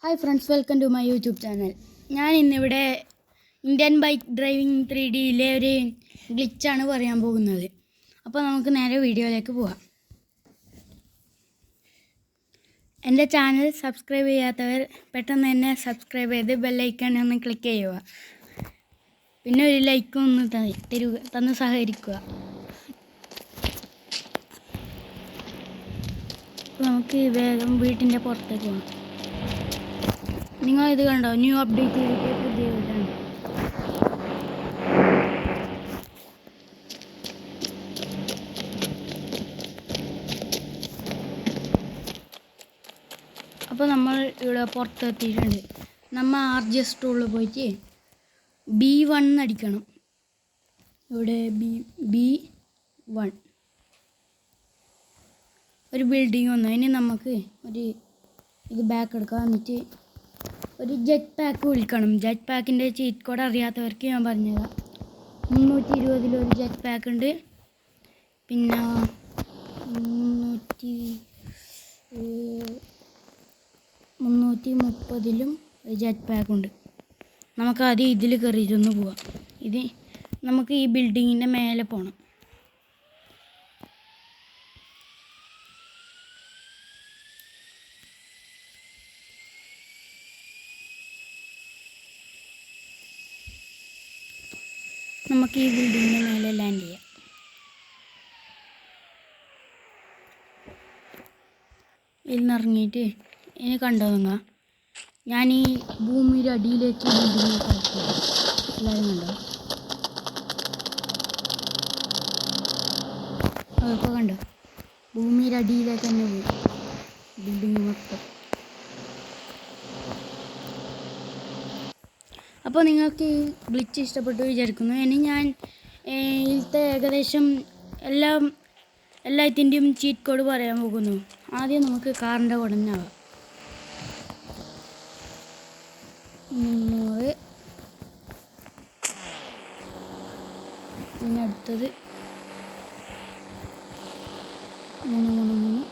Hi friends, welcome to my YouTube channel. ഞാൻ ഇന്നിവിടെ Indian bike driving 3Dയിലെ ഒരു ഗ്ലിച്ചാണ് പറയാൻ പോകുന്നത്. അപ്പോൾ നമുക്ക് നേരെ വീഡിയോയിലേക്ക് പോകാം. എൻ്റെ ചാനൽ സബ്സ്ക്രൈബ് ചെയ്യാത്തവർ പെട്ടെന്ന് തന്നെ സബ്സ്ക്രൈബ് ചെയ്ത് ബെല്ലൈക്കൺ ഒന്ന് ക്ലിക്ക് ചെയ്യുക. പിന്നെ ഒരു ലൈക്കും ഒന്ന് തന്ന് സഹകരിക്കുക. നമുക്ക് വേഗം വീട്ടിൻ്റെ പുറത്തേക്ക് പോകാം. നിങ്ങളിത് കണ്ടോ? ന്യൂ അപ്ഡേറ്റ് ചെയ്തിട്ട് പുതിയ വീടാണ്. അപ്പോൾ നമ്മൾ ഇവിടെ പുറത്തെത്തിയിട്ടുണ്ട്. നമ്മൾ RGS ടൂളിൽ പോയിട്ട് B1 അടിക്കണം. ഇവിടെ B1 ഒരു ബിൽഡിംഗ് വന്നു. ഇനി നമുക്ക് ഇത് ബാക്ക് എടുക്കാം. എന്നിട്ട് ഒരു ജെറ്റ് പാക്ക് വിളിക്കണം. ജെറ്റ് പാക്കിൻ്റെ ചീറ്റ് കോഡ് അറിയാത്തവർക്ക് ഞാൻ പറഞ്ഞുതരാം. 320 ഒരു ജെറ്റ് പാക്ക് ഉണ്ട്. പിന്നെ 330 ഒരു ജെറ്റ് പാക്ക് ഉണ്ട്. നമുക്കാദ്യം ഇതിൽ കയറിയിട്ടൊന്ന് പോവാം. നമുക്ക് ഈ ബിൽഡിങ്ങിൻ്റെ മേലെ പോകണം. നമുക്ക് ഈ ബിൽഡിങ്ങിൻ്റെ മേലെ ലാൻഡ് ചെയ്യാം. ഇതിന്നിറങ്ങിയിട്ട് ഇനി കണ്ടോ നിങ്ങൾ, ഞാൻ ഈ ഭൂമിയുടെ അടിയിലേക്ക് ബിൽഡിങ് കളിക്കുക. എല്ലാവരും കണ്ടോ? അതിപ്പോൾ കണ്ടോ, ഭൂമിയുടെ അടിയിലേക്ക് തന്നെ പോയി ബിൽഡിങ് മൊത്തം. അപ്പോൾ നിങ്ങൾക്ക് ഈ ഗ്ലിച്ച് ഇഷ്ടപ്പെട്ടു വിചാരിക്കുന്നു. ഇനി ഞാൻ ഇതിലത്തെ ഏകദേശം എല്ലാത്തിൻ്റെയും ചീറ്റ് കോഡ് പറയാൻ പോകുന്നു. ആദ്യം നമുക്ക് കാറിൻ്റെ ഉടനാവാം. 300. പിന്നെ അടുത്തത് 333.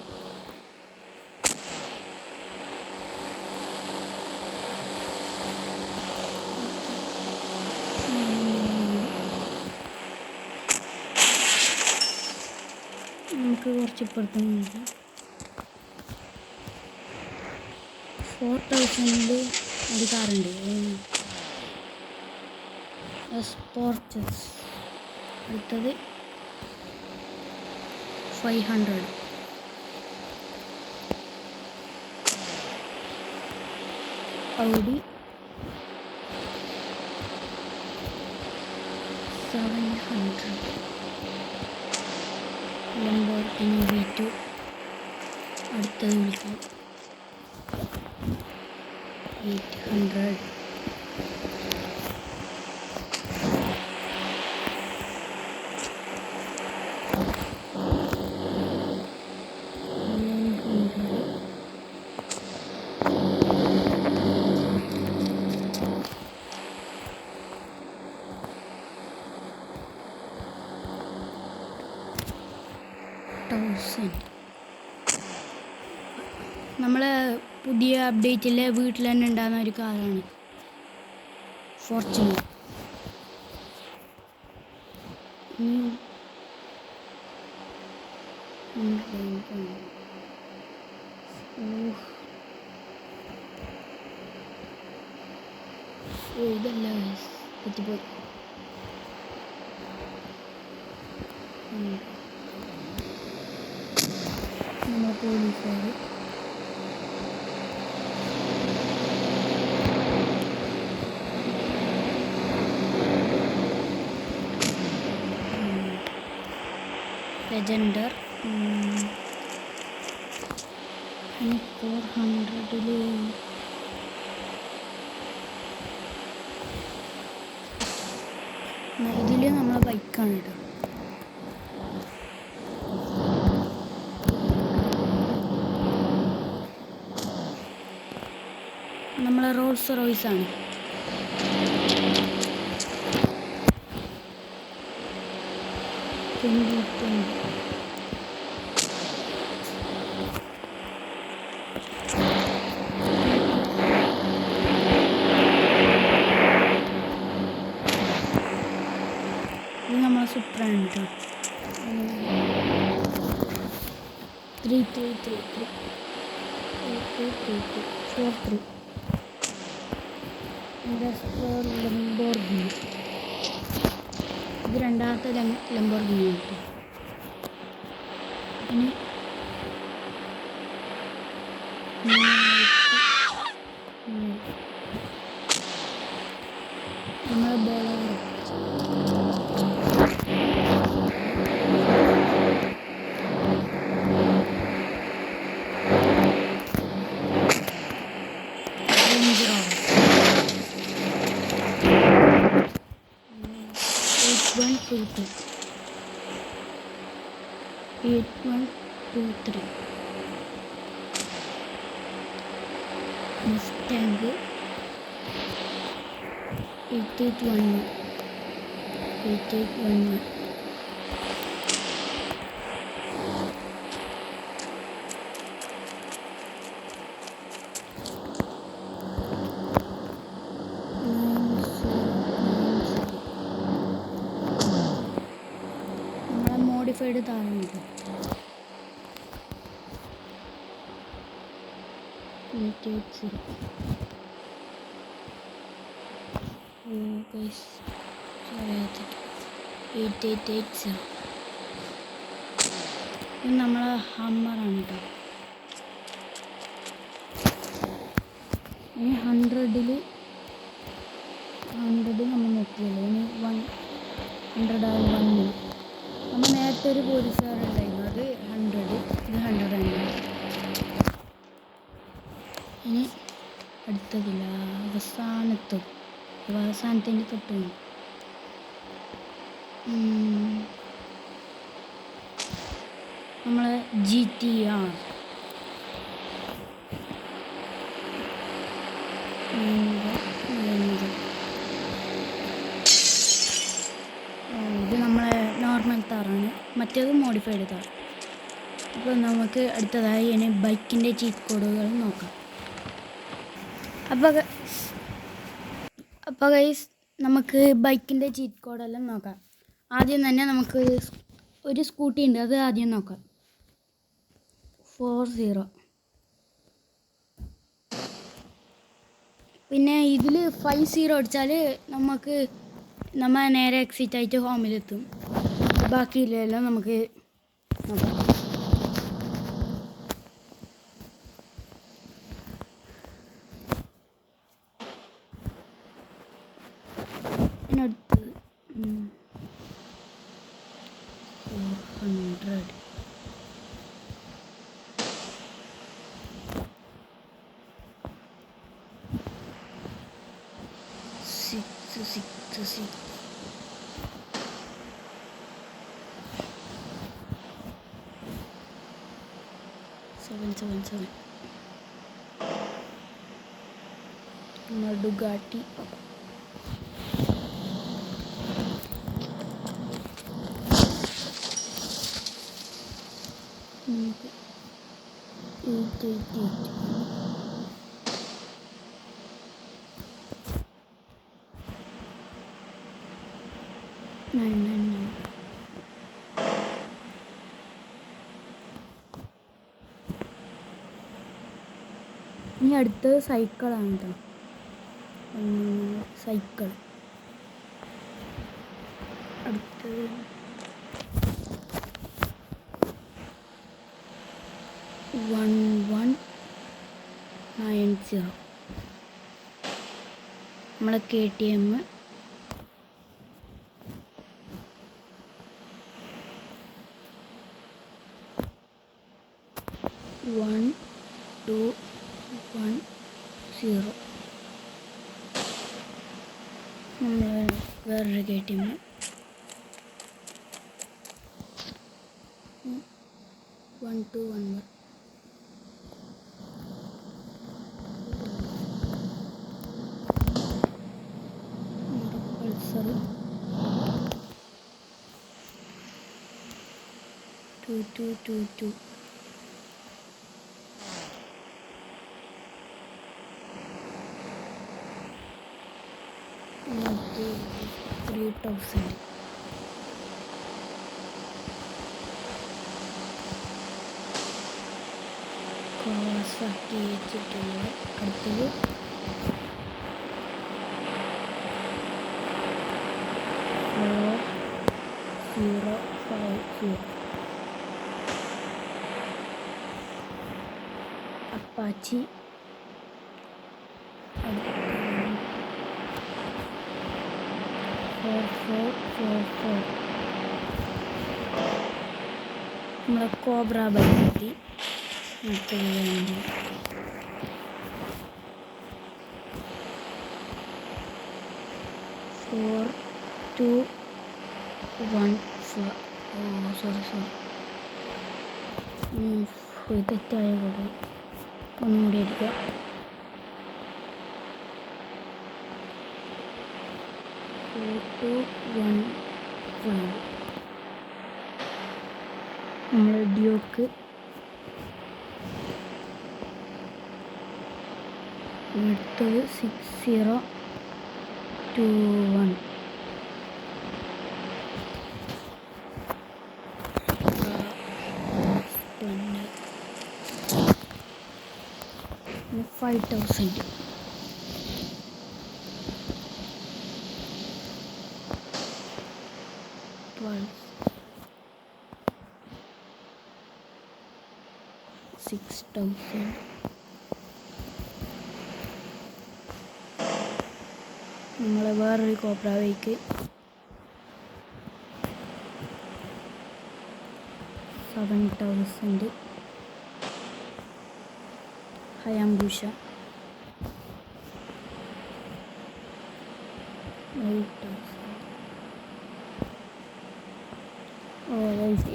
നമുക്ക് കുറച്ച് ഇപ്പുറത്തുനിന്ന് 4000 ഒരു കാറുണ്ട്, സ്പോർട്സ്. അടുത്തത് 500. Audi 700. Lamborghini V2. അടുത്തത് വിളിക്കാം 800. നമ്മളെ പുതിയ അപ്ഡേറ്റിലെ വീട്ടിൽ തന്നെ ഉണ്ടാകുന്ന ഒരു കാറാണ് ഫോർച്യൂണർ. ഇതല്ല കുത്തിപ്പോയി. നമ്മൾ പോലീസുകാർ ലെജൻഡർ 400. ഇതിൽ നമ്മളെ ബൈക്കാണ് കേട്ടോ. നമ്മളെ റോൾസ് റോയ്സ് ആണ്. ആണ് കേട്ടോ. 3333 43 ലംബോർഗിനി. ഇത് രണ്ടാമത്തെ ലംബോർഗിനി കേട്ടോ. ഇനി നമ്മൾ ബോളാറ് Two 8123 Mustang 8811 8811 മോഡിഫൈഡ് താഴെ ഇത് നമ്മളെ ഹമ്മറാണ് കേട്ടോ. ഇനി 100 നമ്മൾ നോക്കിയല്ലോ. ഇനി 100 1 നമ്മൾ നേരത്തെ ഒരു പോലീസുകാരുണ്ടായിരുന്നു, അത് 100, ഇത് 100 തന്നെ. ഇനി അടുത്തതില്ല, അവസാനത്തിൻ്റെ തൊട്ട് നമ്മളെ GTR ഇത് നമ്മളെ നോർമൽ താറാണ്, മറ്റേത് മോഡിഫൈഡ് താർ. അപ്പോൾ നമുക്ക് അടുത്തതായി ഇനി ബൈക്കിൻ്റെ ചീറ്റ് കോഡുകൾ നോക്കാം. അപ്പോൾ ഗൈസ് നമുക്ക് ബൈക്കിൻ്റെ ചീറ്റ് കോഡെല്ലാം നോക്കാം. ആദ്യം തന്നെ നമുക്ക് ഒരു സ്കൂട്ടി ഉണ്ട്, അത് ആദ്യം നോക്കാം. 40. പിന്നെ ഇതിൽ 50 അടിച്ചാൽ നമ്മൾ നേരെ എക്സിറ്റ് ആയിട്ട് ഹോമിലെത്തും. ബാക്കിയില്ലെല്ലാം നമുക്ക് നോക്കാം. അടുത്തത് 400. Six. 777. Dugatti. ഇനി അടുത്തത് സൈക്കിളാണ് കേട്ടോ. സൈക്കിൾ അടുത്തത് 1190. നമ്മളെ KTM 1210. നമ്മൾ വേറൊരു KTM 1211. പൾസർ 2222. $3,000. ആക്കി വെച്ചിട്ടുള്ളത്. അടുത്തത് 4050 അപ്പാച്ചി. അടുത്തത് 4444 നമ്മളെ കോബ്ര ബൈക്ക് എത്തി. അടുത്തത് 4214. സോറി തെറ്റായ കൂടെ ഒന്നും കൂടി എടുക്കുക. 4215 നമ്മളെ ഡ്യൂക്ക്. അടുത്തത് 6021 5000. Pulse 6000. നമ്മളെ വേറൊരു കോബ്ര ബൈക്ക് 7000. ഹയാബുസ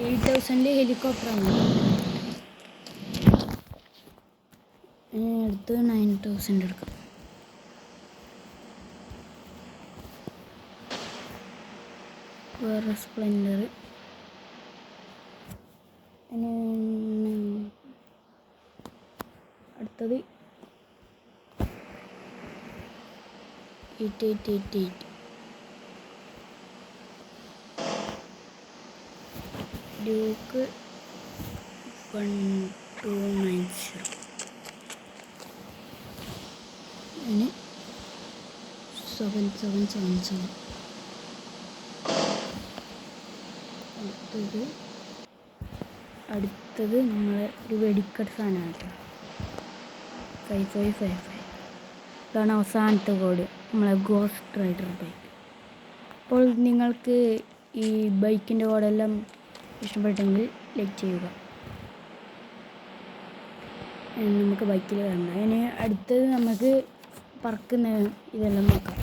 8000 ഹെലികോപ്റ്ററാണ്. അടുത്ത് 9000 എടുക്കാം. വേറെ സ്പ്ലെൻഡർ. അടുത്തത് 8888. ഡ്യൂക്ക് 1290. അതിന് 7777. അടുത്തത് നമ്മളെ ഒരു വെടിക്കെട്ട് സാധനമാണ്. 5555. ഇതാണ് അവസാനത്തെ കോഡ്, നമ്മളെ ഗോസ്റ്റ് റൈഡർ ബൈക്ക്. അപ്പോൾ നിങ്ങൾക്ക് ഈ ബൈക്കിൻ്റെ കോഡെല്ലാം ഇഷ്ടപ്പെട്ടെങ്കിൽ ലൈക്ക് ചെയ്യുക. നമുക്ക് ബൈക്കിൽ കയറണ്ട. അതിന് അടുത്തത് നമുക്ക് പറക്കുന്ന ഇതെല്ലാം നോക്കാം.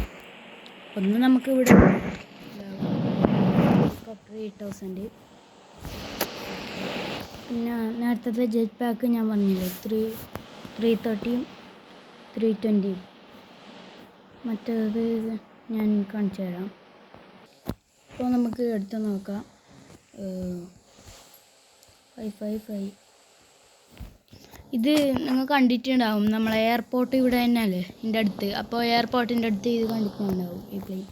ഒന്ന് നമുക്ക് ഇവിടെ ഹെലികോപ്റ്റർ 8000. പിന്നെ നേരത്തെ ജെറ്റ് പാക്ക് ഞാൻ പറഞ്ഞില്ലേ, 330 320. മറ്റേത് ഞാൻ കാണിച്ചു തരാം. അപ്പോൾ നമുക്ക് എടുത്ത് നോക്കാം. 555. ഇത് നിങ്ങൾ കണ്ടിട്ടുണ്ടാവും, നമ്മളെ എയർപോർട്ട് ഇവിടെ തന്നെയല്ലേ എൻ്റെ അടുത്ത്. അപ്പോൾ എയർപോർട്ടിൻ്റെ അടുത്ത് ഇത് കണ്ടിട്ടുണ്ടാവും ഈ പ്ലെയിൻ.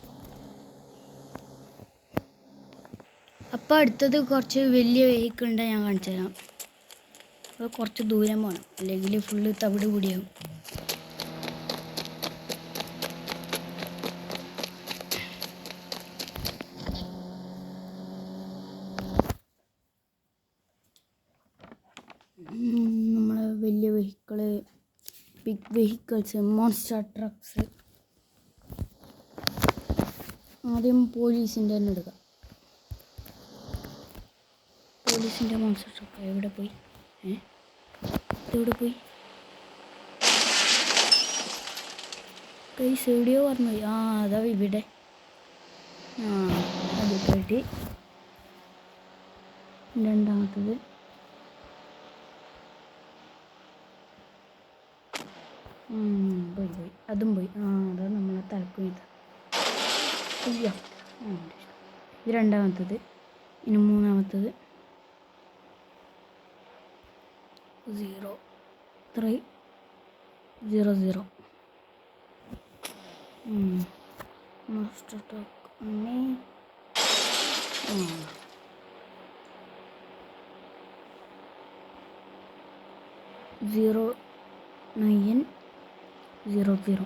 അപ്പോൾ അടുത്തത് കുറച്ച് വലിയ വെഹിക്കിൾ ഉണ്ട്, ഞാൻ കാണിച്ചു തരാം. അപ്പോൾ കുറച്ച് ദൂരം പോകണം, അല്ലെങ്കിൽ ഫുള്ള് തവിട് കൂടിയാവും. നമ്മളെ വലിയ vehicle, big vehicles, monster trucks. ആദ്യം പോലീസിൻ്റെ തന്നെ എടുക്കാം. പോലീസിൻ്റെ മോൺസ്റ്റർ ട്രക്ക് എവിടെ പോയി? ഇതെവിടെ പോയി? കൈസ് എവിടെയോ പറഞ്ഞു പോയി. അതാ ഇവിടെ. അത് പോയിട്ട് രണ്ടാമത്തത് പോയി അതും പോയി. അതാ നമ്മളെ തലക്കും ഇത്. അയ്യോ, ഇത് രണ്ടാമത്തത്. ഇനി മൂന്നാമത്തത് 0300. Master talk 0 900.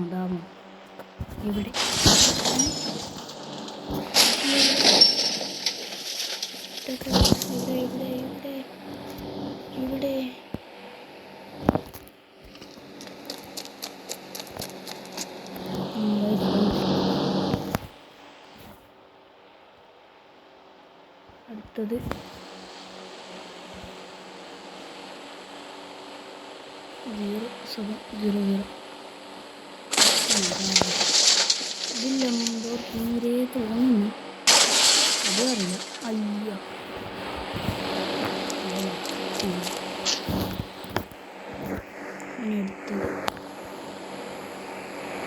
അതാവും ഇവിടെ. ഇവിടെ അടുത്തത് 0700. ഇതിലെന്തോ തീരെ തോന്നുന്നു, അതും അറിയില്ല. അയ്യോ, അടുത്തത്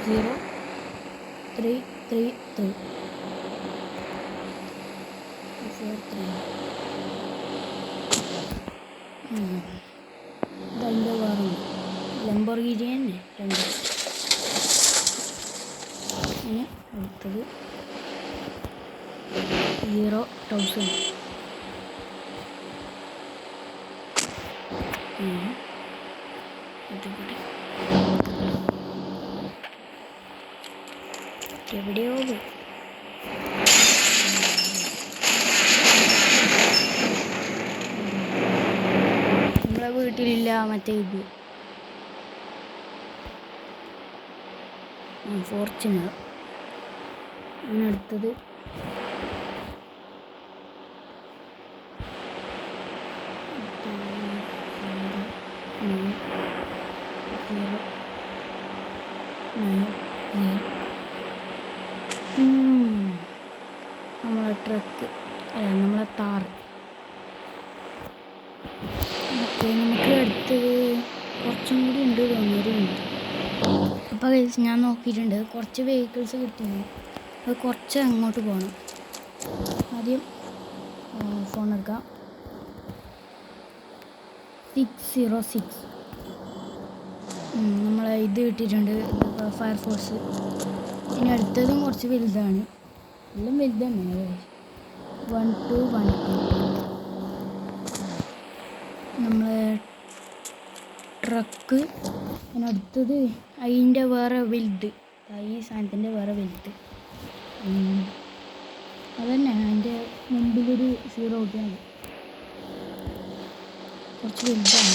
0333 ഇതതിൻ്റെ വേറെ ലംബോർഗിനി തന്നെ 2. അങ്ങനെ അടുത്തത് 0,000. എവിടെയോ നമ്മളെ വീട്ടിലില്ല മറ്റേ ഇത് ഫോർച്യൂണർ. അങ്ങനെ അടുത്തത് 0,9,0. നമ്മളെ ട്രക്ക് അല്ല, നമ്മളെ താറ്. ഓക്കെ, നമുക്ക് അടുത്തത് കുറച്ചും കൂടി ഉണ്ട് തോന്നിയൊരു. അപ്പോൾ ഞാൻ നോക്കിയിട്ടുണ്ട്, കുറച്ച് വെഹിക്കിൾസ് കിട്ടിയിരുന്നു. അത് കുറച്ച് അങ്ങോട്ട് പോകണം. ആദ്യം ഫോൺ എടുക്കാം. 606 നമ്മളെ ഇത് കിട്ടിയിട്ടുണ്ട്, ഫയർഫോഴ്സ്. ഇനി അടുത്തതും കുറച്ച് വലുതാണ്, എല്ലാം വലുത് തന്നെ. 1212 നമ്മളെ ട്രക്ക്. പിന്നെ അടുത്തത് അതിൻ്റെ വേറെ വലുത്, ഈ സാധനത്തിൻ്റെ വേറെ വലുത് അതന്നെ. അതിൻ്റെ മുമ്പിലൊരു 0 കൂട്ടിയാണ്, കുറച്ച് വലുതാണ്.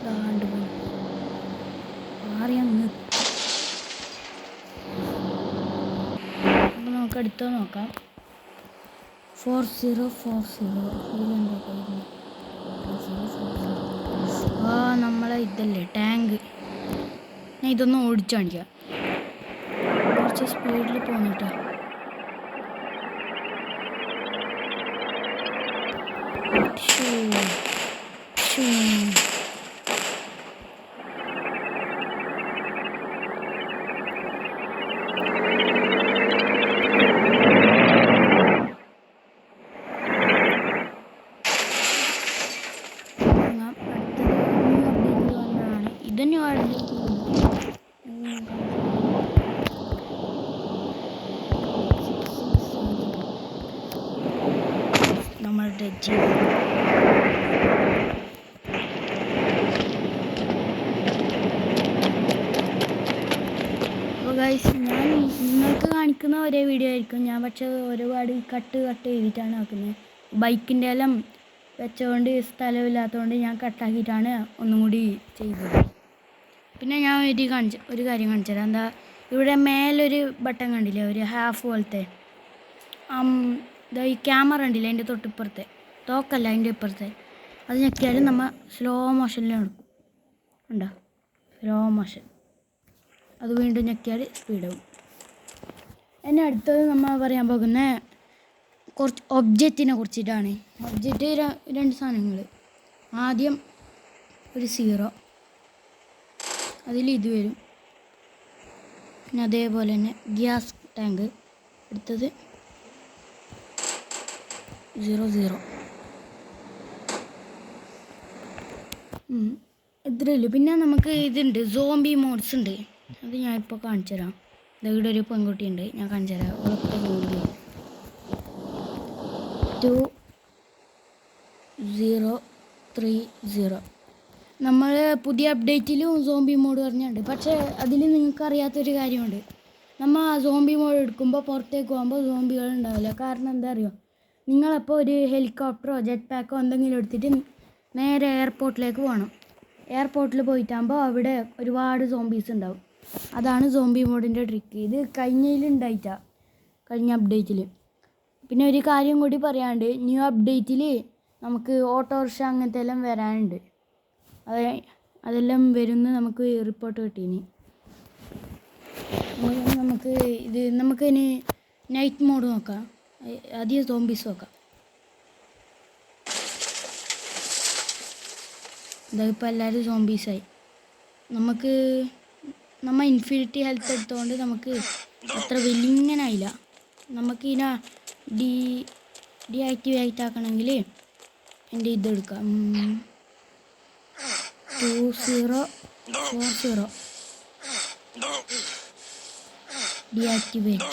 ദാണ്ട് പോയി മാറിയങ്ങ്. അപ്പോൾ നമുക്ക് അടുത്തത് നോക്കാം. 4040 ഇതിലുണ്ടാക്കാം. നമ്മളെ ഇതല്ലേ ടാങ്ക്. ഞാൻ ഇതൊന്നും ഓടിച്ചു കാണിക്കാം, കുറച്ച് സ്പീഡിൽ പോന്നിട്ടാ. നമ്മളുടെ ജീവൻ അപ്പോൾ ഗൈസ്, ഞാൻ നിങ്ങൾക്ക് കാണിക്കുന്ന ഒരേ വീഡിയോ ആയിരിക്കും ഞാൻ, പക്ഷേ ഒരുപാട് കട്ട് ചെയ്തിട്ടാണ് ആക്കുന്നത്. ബൈക്കിൻ്റെ എല്ലാം വെച്ചുകൊണ്ട് സ്ഥലമില്ലാത്തതുകൊണ്ട് ഞാൻ കട്ടാക്കിയിട്ടാണ് ഒന്നും കൂടി ചെയ്തത്. പിന്നെ ഞാൻ ഒരു കാര്യം കാണിച്ചു തരാം. എന്താ, ഇവിടെ മേലൊരു ബട്ടൺ കണ്ടില്ലേ, ഒരു ഹാഫ് പോലത്തെ. ഈ ക്യാമറ ഉണ്ടില്ലേ അതിൻ്റെ തൊട്ടിപ്പുറത്തെ, തോക്കല്ല അതിൻ്റെ ഇപ്പുറത്തെ, അത് ഞെക്കിയാലും നമ്മൾ സ്ലോ മോഷനിൽ നടക്കും. ഉണ്ടോ, സ്ലോ മോഷൻ. അത് വീണ്ടും ഞെക്കിയാൽ സ്പീഡാവും. എന്നെ അടുത്തത് നമ്മൾ പറയാൻ പോകുന്ന കുറച്ച് ഒബ്ജക്റ്റിനെ കുറിച്ചിട്ടാണ്. ഒബ്ജക്റ്റ് 2 സാധനങ്ങൾ. ആദ്യം ഒരു 0, അതിൽ ഇത് വരും. പിന്നെ അതേപോലെ തന്നെ ഗ്യാസ് ടാങ്ക്. അടുത്തത് 00. ഇത്രയേ. പിന്നെ നമുക്ക് ഇതുണ്ട്, സോംബി മോഡ്സ് ഉണ്ട്. അത് ഞാൻ ഇപ്പോൾ കാണിച്ചു തരാം. ഇവിടെ ഒരു പെൺകുട്ടി ഉണ്ട്, ഞാൻ കാണിച്ചു തരാം. 2 0 3.0 നമ്മൾ പുതിയ അപ്ഡേറ്റിലും സോംബി മോഡ് പറഞ്ഞിട്ടുണ്ട്. പക്ഷേ അതിൽ നിങ്ങൾക്ക് അറിയാത്തൊരു കാര്യമുണ്ട്. നമ്മൾ ആ സോംബി മോഡ് എടുക്കുമ്പോൾ പുറത്തേക്ക് പോകുമ്പോൾ സോംബികൾ ഉണ്ടാവില്ല. കാരണം എന്താ അറിയോ, നിങ്ങളപ്പോൾ ഒരു ഹെലികോപ്റ്ററോ ജെറ്റ് പാക്കോ എന്തെങ്കിലും എടുത്തിട്ട് നേരെ എയർപോർട്ടിലേക്ക് പോകണം. എയർപോർട്ടിൽ പോയിട്ടാകുമ്പോൾ അവിടെ ഒരുപാട് സോംബീസ് ഉണ്ടാവും. അതാണ് സോംബി മോഡിൻ്റെ ട്രിക്ക്. ഇത് കഴിഞ്ഞതിലുണ്ടായിട്ടാണ്, കഴിഞ്ഞ അപ്ഡേറ്റിൽ. പിന്നെ ഒരു കാര്യം കൂടി പറയാണ്ട്, ന്യൂ അപ്ഡേറ്റിൽ നമുക്ക് ഓട്ടോറിക്ഷ അങ്ങനത്തെ എല്ലാം വരാനുണ്ട്. അതെല്ലാം വരുന്ന നമുക്ക് റിപ്പോർട്ട് കിട്ടീനി. നമുക്കിനി നൈറ്റ് മോഡ് നോക്കാം. ആദ്യം സോംബീസ് നോക്കാം. ഇതായിപ്പോൾ എല്ലാവരും സോംബീസായി. നമ്മൾ ഇൻഫിനിറ്റി ഹെൽത്ത് എടുത്തുകൊണ്ട് നമുക്ക് അത്ര വലിയനായില്ല. നമുക്കിതിനെ ഡീആക്ടിവേറ്റ് ആക്കണമെങ്കിൽ എൻ്റെ ഇതെടുക്കാം, 2040 ഡീആക്ടിവേറ്റ്.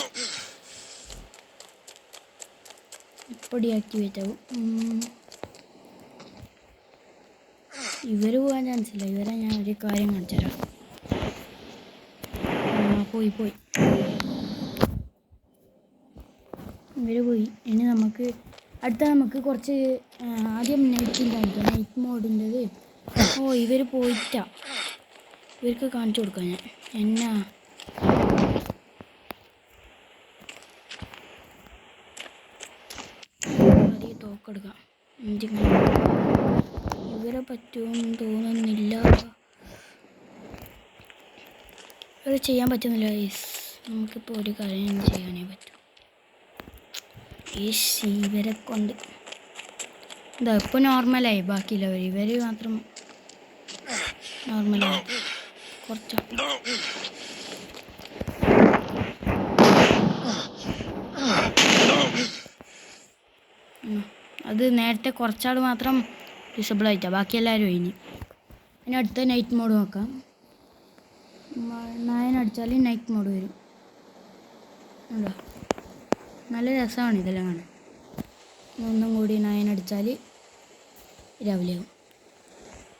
ഇപ്പോൾ ഡീആക്ടിവേറ്റ് ആവും. ഇവർ പോകാൻ ചാൻസ് ഇല്ല. ഇവരെ ഞാൻ ഒരു കാര്യം കാണിച്ചു തരാം. പോയി ഇവർ പോയി. ഇനി നമുക്ക് കുറച്ച് ആദ്യം നൈറ്റിൻ്റെ കാണിക്കാം, നൈറ്റ് മോഡിൻ്റെത്. ഇവർ പോയിട്ടാ, ഇവർക്ക് കാണിച്ചു കൊടുക്കാം ഞാൻ. എന്നാ ആദ്യം തോക്കെടുക്കാം. ഇവരെ പറ്റുമെന്ന് തോന്നുന്നില്ല. ഇവരെ ചെയ്യാൻ പറ്റുന്നില്ല. നമുക്കിപ്പോൾ ഒരു കാര്യം ചെയ്യാനേ പറ്റും. ഇവരെ കൊണ്ട് എന്താ ഇപ്പോൾ നോർമലായി. ബാക്കിയുള്ളവർ ഇവർ മാത്രം നോർമലായി. കുറച്ച് അത് നേരത്തെ കുറച്ചാൾ മാത്രം ഡിസബിൾ ആയിട്ടാണ്, ബാക്കി എല്ലാവരും ഒഴിഞ്ഞ്. ഇനി അടുത്ത നൈറ്റ് മോഡ് നോക്കാം. 9 അടിച്ചാൽ നൈറ്റ് മോഡ് വരും. ഉണ്ടോ, നല്ല രസമാണ് ഇതെല്ലാം കാണാൻ. ഒന്നും കൂടി 9 അടിച്ചാൽ രാവിലെ ആവും.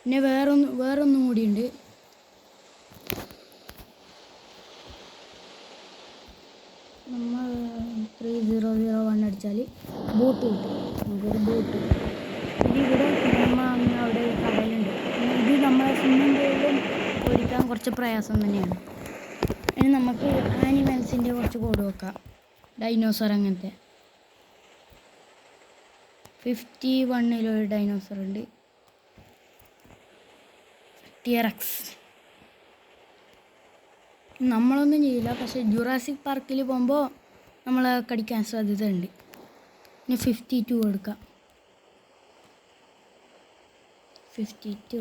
പിന്നെ വേറൊന്നും കൂടിയുണ്ട്. നമ്മൾ 3001 അടിച്ചാൽ ബോട്ട് കിട്ടും. നമുക്കൊരു ബോട്ട്. ഇവിടെ അവിടെ കടലുണ്ട്. ഇത് നമ്മളെ സ്വിമ്മിംഗ് പൂളിലും ഓടിക്കാൻ കുറച്ച് പ്രയാസം തന്നെയാണ്. ഇനി നമുക്ക് ആനിമൽസിൻ്റെ കുറച്ച് കോഡ് നോക്കാം. ഡൈനോസർ അങ്ങനത്തെ 51 ഡൈനോസർ ഉണ്ട്. ടിയറക്സ് നമ്മളൊന്നും ചെയ്യില്ല, പക്ഷേ ജുറാസിക് പാർക്കിൽ പോകുമ്പോൾ നമ്മളെ കടിക്കാൻ സാധ്യത ഉണ്ട്. ഇനി 52 എടുക്കാം. 52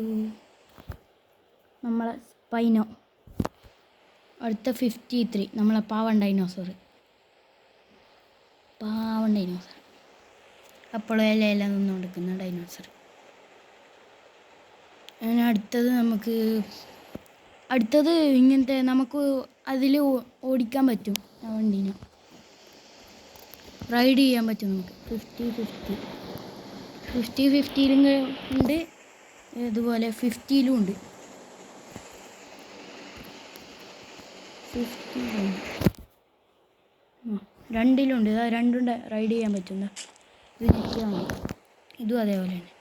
നമ്മളെ സ്പൈനോ. അടുത്ത 53 നമ്മളെ പാവൻ ഡൈനോസർ. അപ്പോഴും എല്ലാം നിന്നുകൊടുക്കുന്ന ഡൈനോസർ. അങ്ങനെ അടുത്തത് ഇങ്ങനത്തെ നമുക്ക് അതിൽ ഓടിക്കാൻ പറ്റും. ആ വണ്ടീനെ റൈഡ് ചെയ്യാൻ പറ്റും നമുക്ക്. 50-50 ഉണ്ട്, ഇതുപോലെ 50 ഉണ്ട്. 2 രണ്ടും റൈഡ് ചെയ്യാൻ പറ്റും. ഇത് ചിത്രം ഇതും അതേപോലെ തന്നെ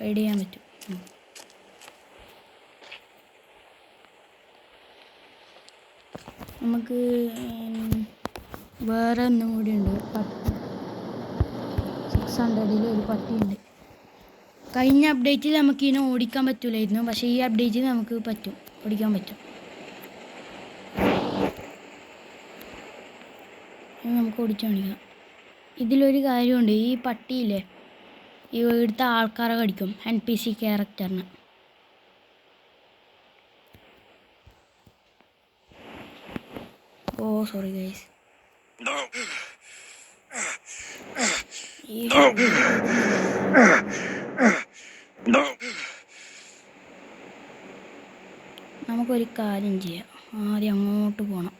റൈഡ് ചെയ്യാൻ പറ്റും. നമുക്ക് വേറെ ഒന്നും കൂടി ഉണ്ട്. 600 ഒരു പട്ടിയുണ്ട്. കഴിഞ്ഞ അപ്ഡേറ്റിൽ നമുക്ക് ഇതിനെ ഓടിക്കാൻ പറ്റില്ലായിരുന്നു, പക്ഷേ ഈ അപ്ഡേറ്റിൽ നമുക്ക് ഓടിക്കാൻ പറ്റും. നമുക്ക് ഓടിച്ചു കാണിക്കാം. ഇതിലൊരു കാര്യമുണ്ട്, ഈ പട്ടിയില്ലേ ഇവിടുത്തെ ആൾക്കാരെ കടിക്കും, NPC ക്യാരക്ടറിന്. Sorry guys. നമുക്കൊരു കാര്യം ചെയ്യാം, ആദ്യം അങ്ങോട്ട് പോകണം.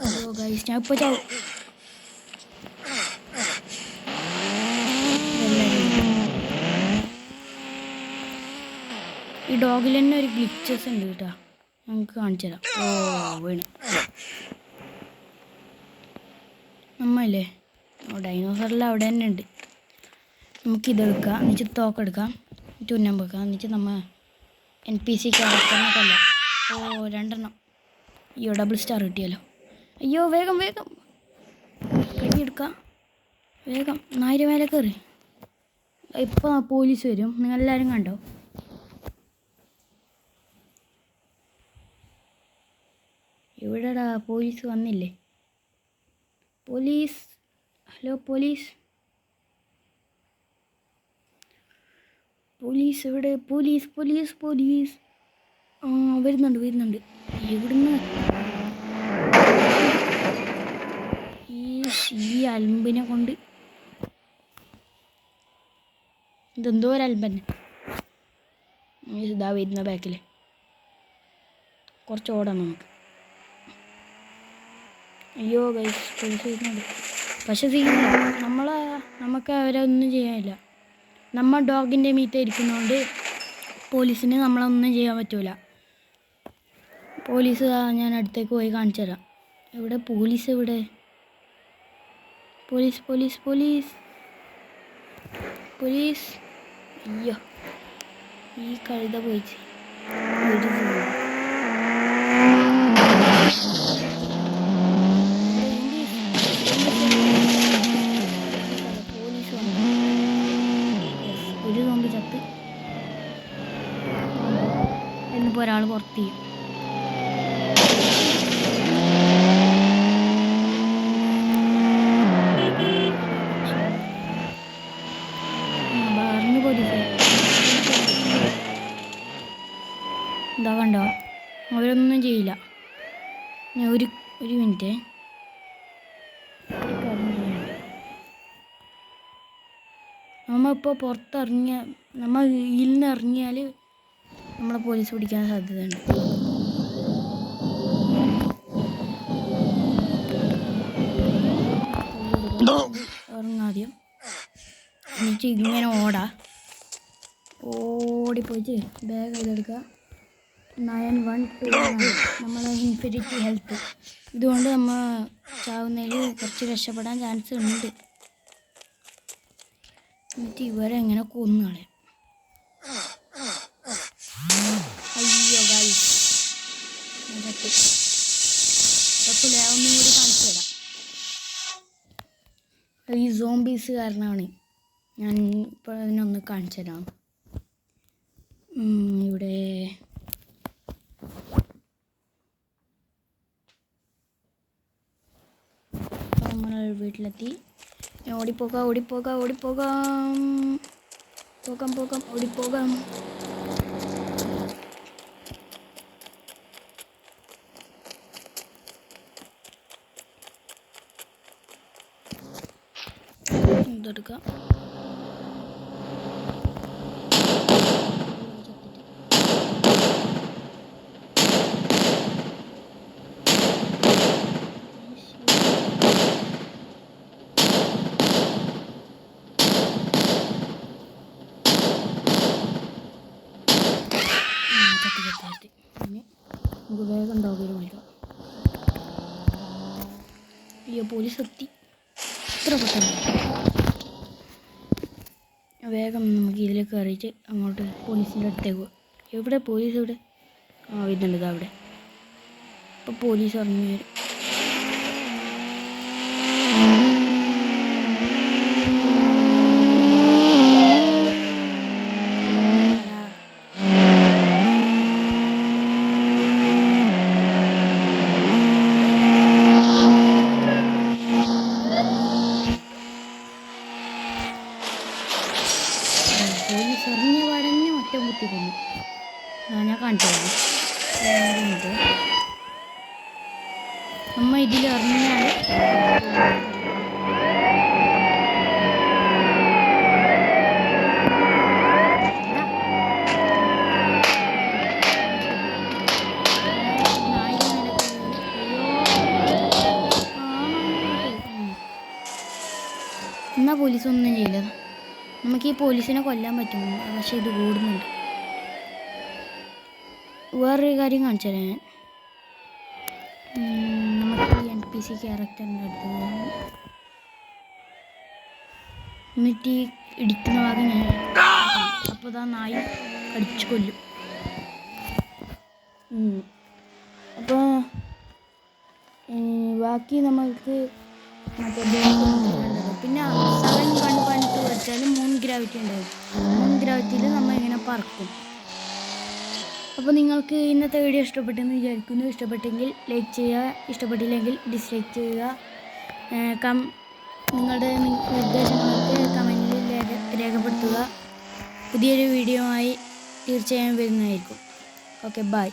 അയ്യോ ഗൈസ് ഞാൻ ഇപ്പോൾ ചാവും. ഈ ഡോഗിൽ തന്നെ ഒരു ഗ്ലിച്ചസ് ഉണ്ട് കേട്ടോ, നമുക്ക് കാണിച്ചു തരാം. ഓ വീണ് നമ്മല്ലേ ഡൈനോസറെല്ലാം അവിടെ തന്നെ ഉണ്ട്. നമുക്കിതെടുക്കാം, എന്നിട്ട് തോക്കെടുക്കാം, എന്നിട്ട് ഉന്നം വെക്കാം, എന്നിട്ട് നമ്മൾ NPC ക്യാരക്ടറിനൊക്കെയല്ല. ഓ 2 എണ്ണം. അയ്യോ ഡബിൾ സ്റ്റാർ കിട്ടിയല്ലോ. അയ്യോ വേഗം വേഗം എടുക്കാം, വേഗം 1000 മേലെ കയറി. ഇപ്പോൾ പോലീസ് വരും, നിങ്ങളെല്ലാവരും കണ്ടോ? എവിടെടാ പോലീസ് വന്നില്ലേ? പോലീസ്, ഹലോ പോലീസ്, പോലീസ് എവിടെ? പോലീസ് പോലീസ് പോലീസ് വരുന്നുണ്ട് വരുന്നുണ്ട്. എവിടുന്ന്? ഈ അൽമ്പിനെ കൊണ്ട് ഇതെന്തോ ഒരു അൽമ്പൻ ഇതാ വരുന്ന ബാക്കിൽ. കുറച്ച് ഓടാം നമുക്ക്. അയ്യോ ഗൈസ് പോലീസ് വരുന്നുണ്ട്. പക്ഷെ നമുക്ക് അവരെ ഒന്നും ചെയ്യാനില്ല. നമ്മൾ ഡോഗിൻ്റെ മീത്ത ഇരിക്കുന്നതുകൊണ്ട് പോലീസിന് നമ്മളൊന്നും ചെയ്യാൻ പറ്റൂല. പോലീസ് ഞാൻ അടുത്തേക്ക് പോയി കാണിച്ചു തരാം. എവിടെ പോലീസ്? എവിടെ പോലീസ്? Police police police. അയ്യോ ഈ കഴുത പോയിച്ച് ഒരു സോംബി ചത്ത്. എന്നിപ്പോൾ ഒരാൾ പുറത്ത് ചെയ്യും. എന്താ കണ്ടോ, അവരൊന്നും ചെയ്യില്ല. ഞാൻ ഒരു മിനിറ്റ് നമ്മളിപ്പോൾ പുറത്തിറങ്ങിയ നമ്മൾ ഇതിൽ നിന്ന് ഇറങ്ങിയാൽ നമ്മളെ പോലീസ് പിടിക്കാൻ സാധ്യതയുണ്ട്. ഇറങ്ങാദ്യം, എന്നിട്ട് ഇങ്ങനെ ഓടിപ്പോയിട്ട് ബാഗ് ചെയ്തെടുക്കുക. 9129 നമ്മളെ ഇൻഫിനിറ്റി ഹെൽത്ത്. ഇതുകൊണ്ട് നമ്മൾ ചാവുന്നതിൽ കുറച്ച് രക്ഷപ്പെടാൻ ചാൻസ് ഉണ്ട്. എന്നിട്ട് ഇവരെ എങ്ങനെ കൊന്നുകളെ. അയ്യോ ഗൈസ് കുഴപ്പമില്ല, ഒന്നും കൂടി കാണിച്ചു തരാം. ഈ സോംബീസ് കാരണമാണ്. ഞാൻ ഇപ്പോൾ അതിനൊന്ന് കാണിച്ചു തരാം. ഇവിടെ നമ്മൾ വീട്ടിലെത്തി. ഓടിപ്പോകാം ഓടിപ്പോകാം ഓടിപ്പോകാം ഓടിപ്പോകാം. ഇതെടുക്കാം. നമുക്ക് വേഗം ഡോഗിനെ വിളിക്കാം. അയ്യോ പോലീസ് എത്തി. ഇത്ര പെട്ടെന്ന് വേഗം നമുക്ക് ഇതിലേക്ക് കയറിയിട്ട് അങ്ങോട്ട് പോലീസിൻ്റെ അടുത്തേക്ക് പോകാം. എവിടെ പോലീസ്? എവിടെ? വരുന്നുണ്ട് ഇതാ അവിടെ. അപ്പോൾ പോലീസ് ഇറങ്ങി വരും. പോലീസ് എറിഞ്ഞ പാടന്നെ ഒറ്റ കുത്തി കൊന്നു. ഞാൻ കാണിച്ചു തരാം. എന്നാൽ പോലീസൊന്നും ചെയ്യില്ല. നമുക്ക് ഈ പോലീസിനെ കൊല്ലാൻ പറ്റും, പക്ഷേ ഇത് ഓടുന്നുണ്ട്. വേറൊരു കാര്യം കാണിച്ചു തരാം ഞാൻ. നമുക്ക് ഈ NPC ക്യാരക്ടറിൻ്റെ അടുത്ത് പോകാം. എന്നിട്ട് ഈ ഇടിക്കുന്ന ഭാഗം ഞാൻ അപ്പോൾ ഇതാ നായി അടിച്ചു കൊല്ലും. അപ്പോൾ ബാക്കി നമുക്ക് മറ്റേ പിന്നെ 7.1.2 വെച്ചാൽ 3 ഗ്രാവിറ്റി ഉണ്ടാവും. 3 ഗ്രാവിറ്റിയിൽ നമ്മൾ ഇങ്ങനെ പറക്കും. അപ്പോൾ നിങ്ങൾക്ക് ഇന്നത്തെ വീഡിയോ ഇഷ്ടപ്പെട്ടെന്ന് വിചാരിക്കുന്നു. ഇഷ്ടപ്പെട്ടെങ്കിൽ ലൈക്ക് ചെയ്യുക, ഇഷ്ടപ്പെട്ടില്ലെങ്കിൽ ഡിസ്ലൈക്ക് ചെയ്യുക. നിങ്ങളുടെ നിർദ്ദേശങ്ങളൊക്കെ കമൻറ്റിൽ രേഖപ്പെടുത്തുക. പുതിയൊരു വീഡിയോ ആയി തീർച്ചയായും വരുന്നതായിരിക്കും. Okay, by.